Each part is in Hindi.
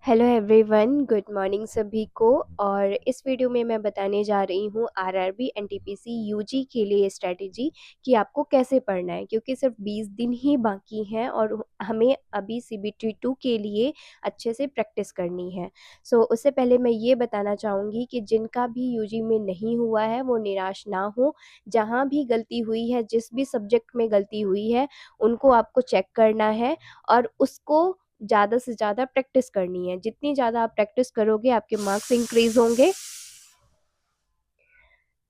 हेलो एवरीवन, गुड मॉर्निंग सभी को। और इस वीडियो में मैं बताने जा रही हूँ आरआरबी एनटीपीसी यूजी के लिए स्ट्रेटजी कि आपको कैसे पढ़ना है, क्योंकि सिर्फ 20 दिन ही बाकी हैं और हमें अभी सीबीटी 2 के लिए अच्छे से प्रैक्टिस करनी है। सो उससे पहले मैं ये बताना चाहूँगी कि जिनका भी यूजी में नहीं हुआ है वो निराश ना हो। जहाँ भी गलती हुई है, जिस भी सब्जेक्ट में गलती हुई है, उनको आपको चेक करना है और उसको ज़्यादा से ज़्यादा प्रैक्टिस करनी है। जितनी ज़्यादा आप प्रैक्टिस करोगे आपके मार्क्स इंक्रीज़ होंगे।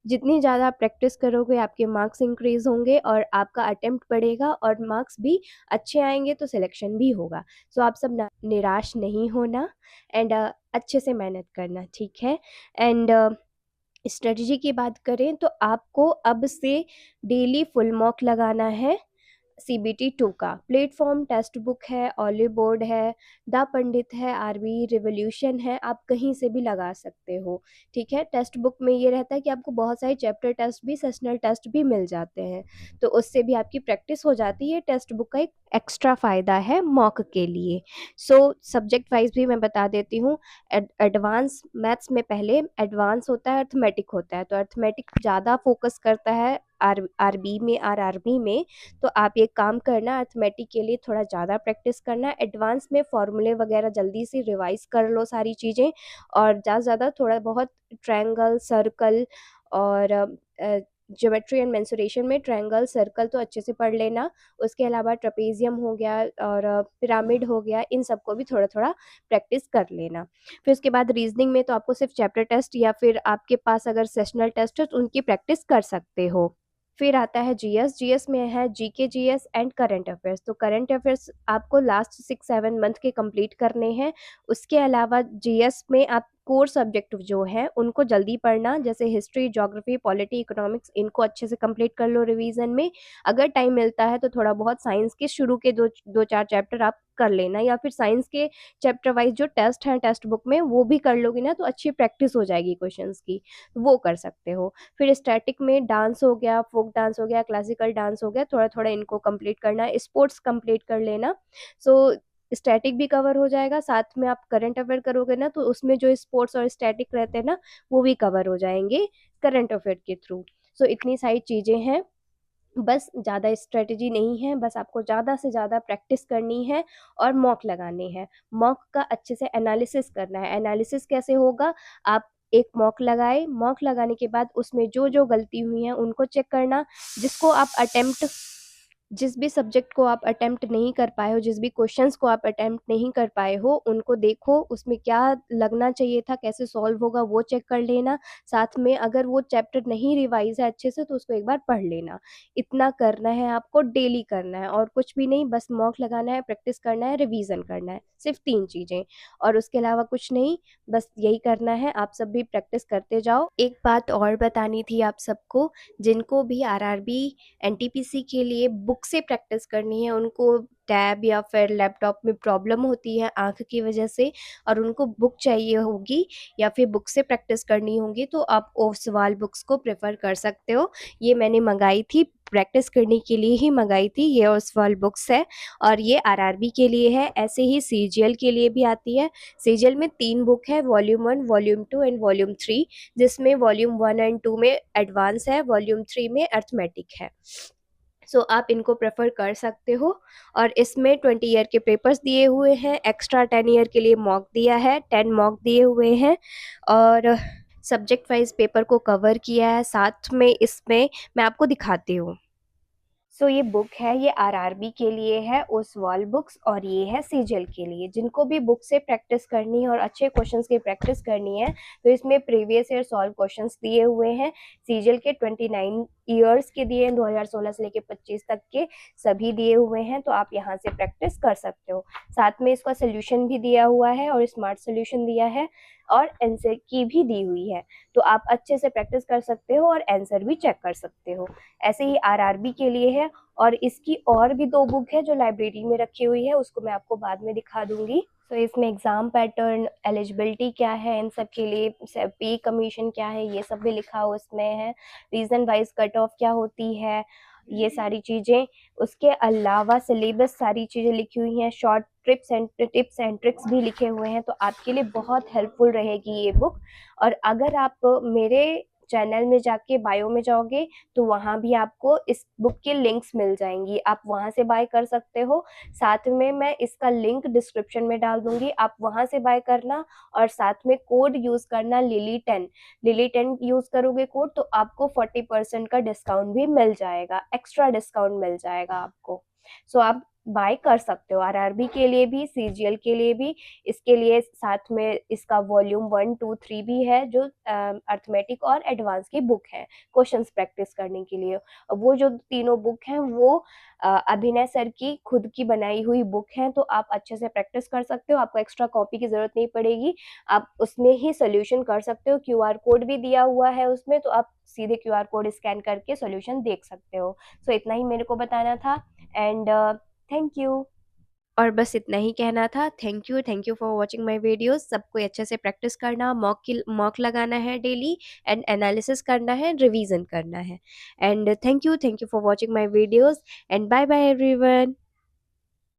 जितनी ज़्यादा आप प्रैक्टिस करोगे आपके मार्क्स इंक्रीज़ होंगे और आपका अटेम्प्ट बढ़ेगा और मार्क्स भी अच्छे आएंगे तो सिलेक्शन भी होगा। सो आप सब निराश नहीं होना एंड अच्छे से मेहनत करना, ठीक है। एंड स्ट्रेटजी की बात करें तो आपको अब से डेली फुल मॉक लगाना है। सीबीटी 2 का प्लेटफॉर्म टेक्स्ट बुक है, ऑलिव बोर्ड है, द पंडित है, आरबी रिवोल्यूशन है, आप कहीं से भी लगा सकते हो, ठीक है। टेक्स्ट बुक में ये रहता है कि आपको बहुत सारे चैप्टर टेस्ट भी, सेशनल टेस्ट भी मिल जाते हैं, तो उससे भी आपकी प्रैक्टिस हो जाती है। टेक्स्ट बुक का एक एक्स्ट्रा फ़ायदा है मॉक के लिए। सो सब्जेक्ट वाइज भी मैं बता देती हूँ। एडवांस मैथ्स में पहले एडवांस होता है, अर्थमेटिक होता है, तो अर्थमेटिक ज़्यादा फोकस करता है आरबी में, आरआरबी में। तो आप एक काम करना, अर्थमेटिक के लिए थोड़ा ज़्यादा प्रैक्टिस करना, एडवांस में फॉर्मूले वगैरह जल्दी से रिवाइज कर लो सारी चीज़ें, और ज़्यादा ज़्यादा थोड़ा बहुत ट्रायंगल, सर्कल और ज्योमेट्री एंड मेंसुरेशन में ट्रायंगल, सर्कल तो अच्छे से पढ़ लेना। उसके अलावा ट्रेपेजियम हो गया और पिरामिड हो गया, इन सबको भी थोड़ा थोड़ा प्रैक्टिस कर लेना। फिर उसके बाद रीजनिंग में तो आपको सिर्फ चैप्टर टेस्ट या फिर आपके पास अगर सेशनल टेस्ट है तो उनकी प्रैक्टिस कर सकते हो। फिर आता है जीएस। जीएस में है GK, GS and current affairs. तो करंट अफेयर्स आपको लास्ट 6-7 मंथ के कंप्लीट करने हैं। उसके अलावा जीएस में आप कोर सब्जेक्ट जो है उनको जल्दी पढ़ना, जैसे हिस्ट्री, ज्योग्राफी, पॉलिटी, इकोनॉमिक्स, इनको अच्छे से कंप्लीट कर लो रिवीजन में। अगर टाइम मिलता है तो थोड़ा बहुत साइंस के शुरू के दो चार चैप्टर आप कर लेना, या फिर साइंस के चैप्टर वाइज जो टेस्ट हैं टेक्स्ट बुक में वो भी कर लोगे ना, तो अच्छी प्रैक्टिस हो जाएगी क्वेश्चंस की, वो कर सकते हो। फिर स्टैटिक में डांस हो गया, फोक डांस हो गया, क्लासिकल डांस हो गया, थोड़ा थोड़ा इनको कंप्लीट करना, स्पोर्ट्स कंप्लीट कर लेना। सो स्टैटिक भी कवर हो जाएगा, साथ में आप करंट अफेयर करोगे ना तो उसमें जो स्पोर्ट्स और स्टैटिक रहते हैं ना वो भी कवर हो जाएंगे करंट अफेयर के थ्रू। सो इतनी सारी चीज़ें हैं, बस ज़्यादा स्ट्रेटजी नहीं है, बस आपको ज़्यादा से ज़्यादा प्रैक्टिस करनी है और मॉक लगाने हैं। मॉक का अच्छे से एनालिसिस करना है। एनालिसिस कैसे होगा, आप एक मॉक लगाए, मॉक लगाने के बाद उसमें जो जो गलती हुई है उनको चेक करना। जिसको आप अटेम्प्ट जिस भी सब्जेक्ट को आप अटेम्प्ट नहीं कर पाए हो, जिस भी क्वेश्चंस को आप अटेम्प्ट नहीं कर पाए हो, उनको देखो उसमें क्या लगना चाहिए था, कैसे सॉल्व होगा वो चेक कर लेना। साथ में अगर वो चैप्टर नहीं रिवाइज है अच्छे से तो उसको एक बार पढ़ लेना। इतना करना है आपको, डेली करना है और कुछ भी नहीं, बस मॉक लगाना है, प्रैक्टिस करना है, रिवीजन करना है, सिर्फ 3 चीज़ें और उसके अलावा कुछ नहीं। बस यही करना है, आप सब भी प्रैक्टिस करते जाओ। एक बात और बतानी थी आप सबको, जिनको भी आरआरबी एनटीपीसी के लिए बुक से प्रैक्टिस करनी है, उनको टैब या फिर लैपटॉप में प्रॉब्लम होती है आँख की वजह से और उनको बुक चाहिए होगी या फिर बुक से प्रैक्टिस करनी होगी, तो आप ओसवाल बुक्स को प्रेफर कर सकते हो। ये मैंने मंगाई थी, प्रैक्टिस करने के लिए ही मंगाई थी, ये ओसवाल बुक्स है और ये आरआरबी के लिए है। ऐसे ही सीजीएल के लिए भी आती है। सीजीएल में 3 बुक है, वॉल्यूम 1, वॉल्यूम 2 एंड वॉल्यूम 3, जिसमें वॉल्यूम 1 एंड 2 में एडवांस है, वॉल्यूम 3 में अर्थमेटिक है। सो आप इनको प्रेफर कर सकते हो और इसमें 20 ईयर के पेपर्स दिए हुए हैं, एक्स्ट्रा 10 ईयर के लिए मॉक दिया है, 10 मॉक दिए हुए हैं और सब्जेक्ट वाइज पेपर को कवर किया है। साथ में इसमें मैं आपको दिखाती हूँ। सो ये बुक है, ये आरआरबी के लिए है, ओसवाल बुक्स, और ये है सीजीएल के लिए। जिनको भी बुक से प्रैक्टिस करनी है और अच्छे क्वेश्चंस की प्रैक्टिस करनी है तो इसमें प्रीवियस ईयर सॉल्व क्वेश्चंस दिए हुए हैं। सीजीएल के 29 ईयर्स के दिए हैं, 2016 से लेके 25 तक के सभी दिए हुए हैं, तो आप यहाँ से प्रैक्टिस कर सकते हो। साथ में इसका सोल्यूशन भी दिया हुआ है और स्मार्ट सोल्यूशन दिया है और आंसर की भी दी हुई है, तो आप अच्छे से प्रैक्टिस कर सकते हो और आंसर भी चेक कर सकते हो। ऐसे ही आरआरबी के लिए है और इसकी और भी 2 बुक है जो लाइब्रेरी में रखी हुई है, उसको मैं आपको बाद में दिखा दूंगी। तो इसमें एग्जाम पैटर्न, एलिजिबिलिटी क्या है इन सब के लिए, पे कमीशन क्या है, ये सब भी लिखा हुआ इसमें है। रीजन वाइज कट ऑफ क्या होती है, ये सारी चीज़ें। उसके अलावा सिलेबस सारी चीज़ें लिखी हुई हैं, शॉर्ट टिप्स एंड ट्रिक्स भी लिखे हुए हैं, तो आपके लिए बहुत हेल्पफुल रहेगी ये बुक। और अगर आप मेरे चैनल में जाके बायो में जाओगे तो वहाँ भी आपको इस बुक के लिंक्स मिल जाएंगी, आप वहाँ से बाय कर सकते हो। साथ में मैं इसका लिंक डिस्क्रिप्शन में डाल दूंगी, आप वहाँ से बाय करना। और साथ में कोड यूज़ करना लिली10 यूज़ करोगे कोड तो आपको 40% का डिस्काउंट भी मिल जाएगा, एक्स्ट्रा डिस्काउंट मिल जाएगा आपको। सो आप बाय कर सकते हो आरआरबी के लिए भी, सीजीएल के लिए भी। इसके लिए साथ में इसका वॉल्यूम 1, 2, 3 भी है, जो अर्थमेटिक और एडवांस की बुक है क्वेश्चंस प्रैक्टिस करने के लिए। वो जो तीनों बुक हैं वो अभिनय सर की खुद की बनाई हुई बुक है, तो आप अच्छे से प्रैक्टिस कर सकते हो, आपको एक्स्ट्रा कॉपी की ज़रूरत नहीं पड़ेगी। आप उसमें ही सोल्यूशन कर सकते हो, क्यूआर कोड भी दिया हुआ है उसमें, तो आप सीधे क्यूआर कोड स्कैन करके सोल्यूशन देख सकते हो। सो इतना ही मेरे को बताना था। And thank you. और बस इतना ही कहना था। Thank you for watching my videos. सबको अच्छे से प्रैक्टिस करना, मॉक लगाना है डेली, एंड एनालिसिस करना है, रिवीजन करना है। And thank you for watching my videos, and bye bye everyone.